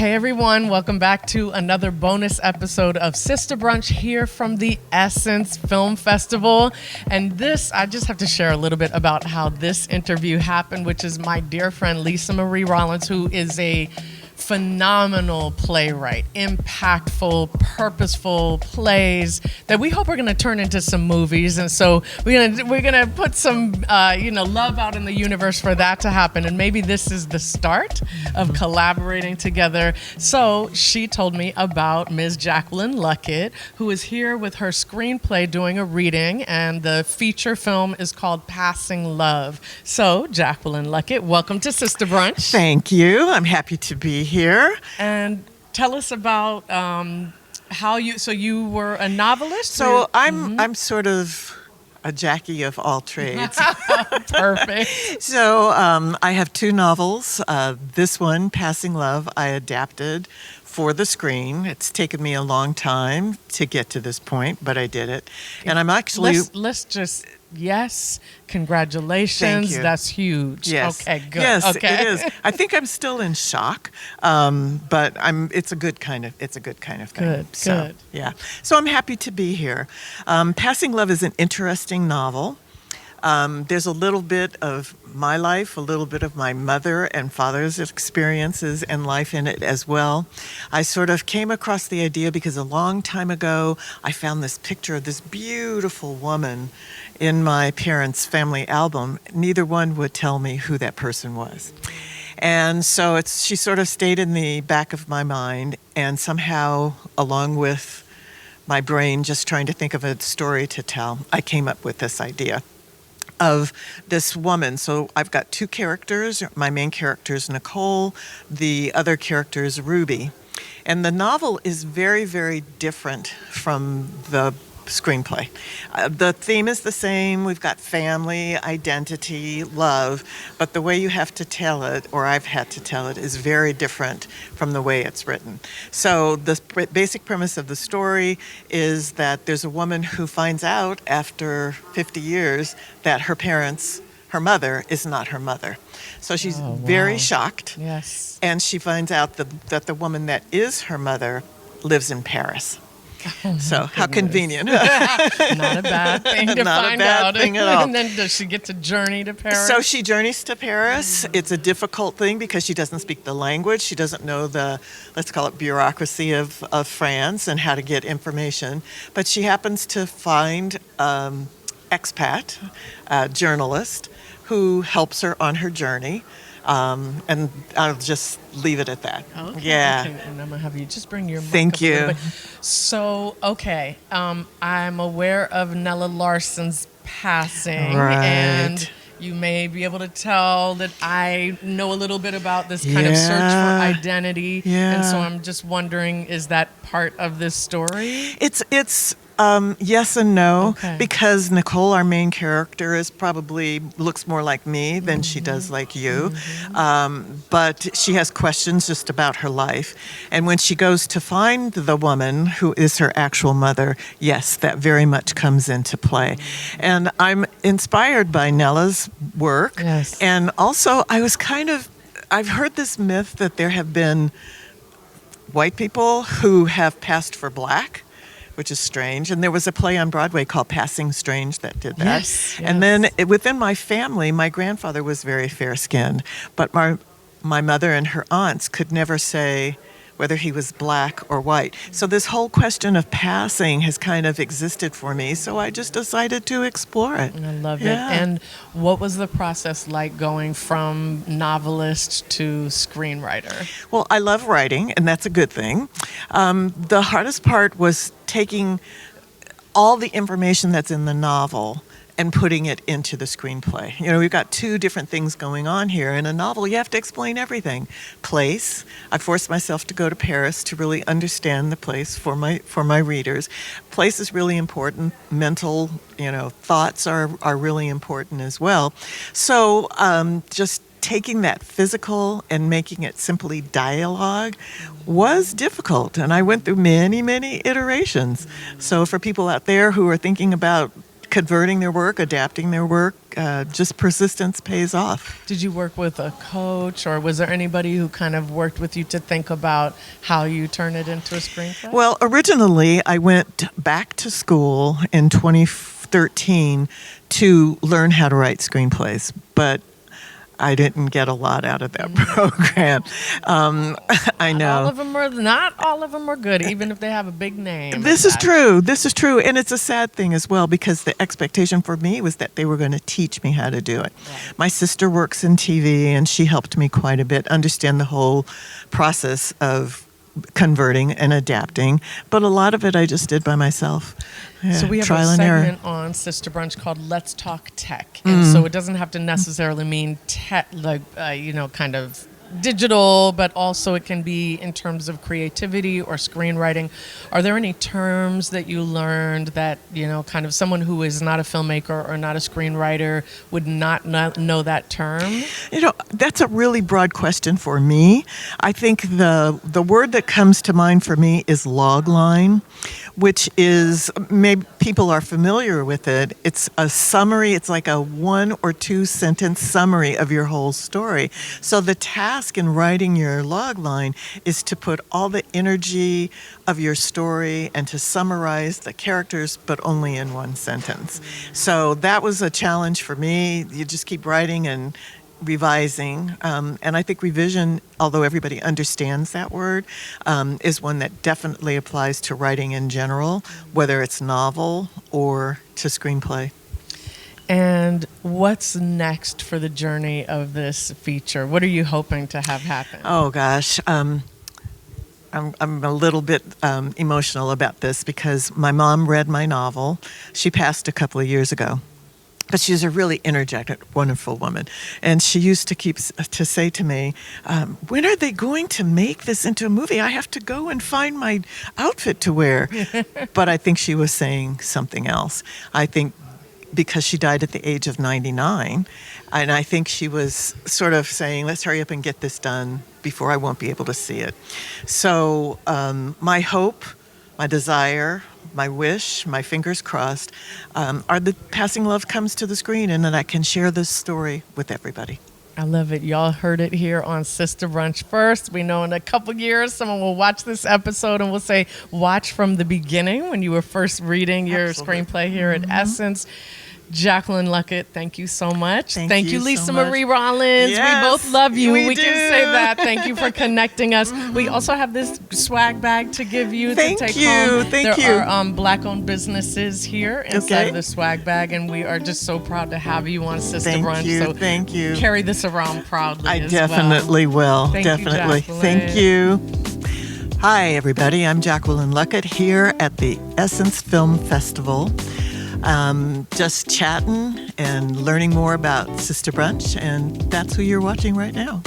Hey everyone, welcome back to another bonus episode of Sista Brunch here from the Essence Film Festival. And this, I just have to share a little bit about how this interview happened, which is my dear friend Lisa Marie Rollins, who is a phenomenal playwright, impactful, purposeful plays that we hope are going to turn into some movies. And so we're gonna put some love out in the universe for that to happen. And maybe this is the start of collaborating together. So she told me about Ms. Jacqueline Luckett, who is here with her screenplay doing a reading, and the feature film is called Passing Love. So Jacqueline Luckett, welcome to Sista Brunch. Thank you. I'm happy to be here. And tell us about how you were a novelist? So I'm sort of a Jackie of all trades. Perfect. So I have two novels. This one, Passing Love, I adapted for the screen. It's taken me a long time to get to this point, but I did it. And I'm actually... Let's just... Yes, congratulations. Thank you. That's huge. Yes. Okay, good. Yes, okay. it is. I think I'm still in shock, but it's a good kind of thing. Good, good. Yeah. So I'm happy to be here. Passing Love is an interesting novel. There's a little bit of my life, a little bit of my mother and father's experiences and life in it as well. I sort of came across the idea because a long time ago, I found this picture of this beautiful woman in my parents' family album. Neither one would tell me who that person was. And so she sort of stayed in the back of my mind, and somehow, along with my brain just trying to think of a story to tell, I came up with this idea of this woman. So I've got two characters. My main character is Nicole. The other character is Ruby. And the novel is very, very different from the screenplay. The theme is the same. We've got family, identity, love, but the way you have to tell it, or I've had to tell it, is very different from the way it's written. So the basic premise of the story is that there's a woman who finds out after 50 years that her mother is not her mother. So she's very shocked. Yes. And she finds out that the woman that is her mother lives in Paris. Oh, so how convenient. Not a bad thing to Not find a bad out. thing at all. And then does she get to journey to Paris? So she journeys to Paris. It's a difficult thing because she doesn't speak the language. She doesn't know the, let's call it, bureaucracy of France and how to get information. But she happens to find expat, journalist, who helps her on her journey. And I'll just leave it at that. Okay. Yeah. Okay. And I'm going to have you just bring your mic Thank up a little you. bit. So, okay. I'm aware of Nella Larson's passing. Right. And you may be able to tell that I know a little bit about this kind of search for identity. Yeah. And so I'm just wondering, is that part of this story? It's yes and no, Okay. because Nicole, our main character, looks more like me than she does like you. But she has questions just about her life. And when she goes to find the woman who is her actual mother, yes, that very much comes into play. And I'm inspired by Nella's work. Yes. And also, I've heard this myth that there have been white people who have passed for black, which is strange. And there was a play on Broadway called Passing Strange that did that. Yes, And then within my family, my grandfather was very fair-skinned, but my mother and her aunts could never say whether he was black or white. So this whole question of passing has kind of existed for me, so I just decided to explore it. I love Yeah. it. And what was the process like going from novelist to screenwriter? Well, I love writing, and that's a good thing. The hardest part was taking all the information that's in the novel and putting it into the screenplay. You know, we've got two different things going on here. In a novel, you have to explain everything. Place, I forced myself to go to Paris to really understand the place for my readers. Place is really important. Mental, thoughts are really important as well. So just taking that physical and making it simply dialogue was difficult. And I went through many, many iterations. So for people out there who are thinking about converting their work, adapting their work. Just persistence pays off. Did you work with a coach, or was there anybody who kind of worked with you to think about how you turn it into a screenplay? Well, originally I went back to school in 2013 to learn how to write screenplays, but I didn't get a lot out of that program. I know. Not all of them are good, even if they have a big name. This is true. This is true. And it's a sad thing as well, because the expectation for me was that they were going to teach me how to do it. Right. My sister works in TV, and she helped me quite a bit understand the whole process of converting and adapting. But a lot of it I just did by myself. Yeah, so we have trial a and error. segment on Sista Brunch called Let's Talk Tech. And so it doesn't have to necessarily mean tech, like, kind of digital, but also it can be in terms of creativity or screenwriting. Are there any terms that you learned that, kind of someone who is not a filmmaker or not a screenwriter would not know that term? That's a really broad question for me. I think the word that comes to mind for me is logline, which is, maybe people are familiar with it. It's a summary. It's like a 1 or 2 sentence summary of your whole story. So the task in writing your logline is to put all the energy of your story and to summarize the characters, but only in 1 sentence. So that was a challenge for me. You just keep writing and revising, and I think revision, although everybody understands that word, is one that definitely applies to writing in general, whether it's novel or to screenplay. And what's next for the journey of this feature? What are you hoping to have happen? Oh gosh, I'm a little bit emotional about this because my mom read my novel. She passed a couple of years ago. But she's a really energetic, wonderful woman. And she used to say to me, when are they going to make this into a movie? I have to go and find my outfit to wear. But I think she was saying something else. I think because she died at the age of 99. And I think she was sort of saying, let's hurry up and get this done before I won't be able to see it. So my hope, my desire, my wish, my fingers crossed, are that Passing Love comes to the screen and that I can share this story with everybody. I love it. Y'all heard it here on Sista Brunch first. We know in a couple years someone will watch this episode and will say, watch from the beginning when you were first reading your screenplay here at Essence. Jacqueline Luckett, thank you so much. Thank you, Lisa so Marie Rollins. Yes, we both love you. we can do. say that. Thank you for connecting us. We also have this swag bag to give you Thank to take you. home. Thank you. There are Black-owned businesses here inside of the swag bag, and we are just so proud to have you on Sista Brunch. Thank you. Carry this around proudly. I as definitely well. will. Thank Definitely. You, Thank you. Hi, everybody. I'm Jacqueline Luckett here at the Essence Film Festival. Just chatting and learning more about Sista Brunch, and that's who you're watching right now.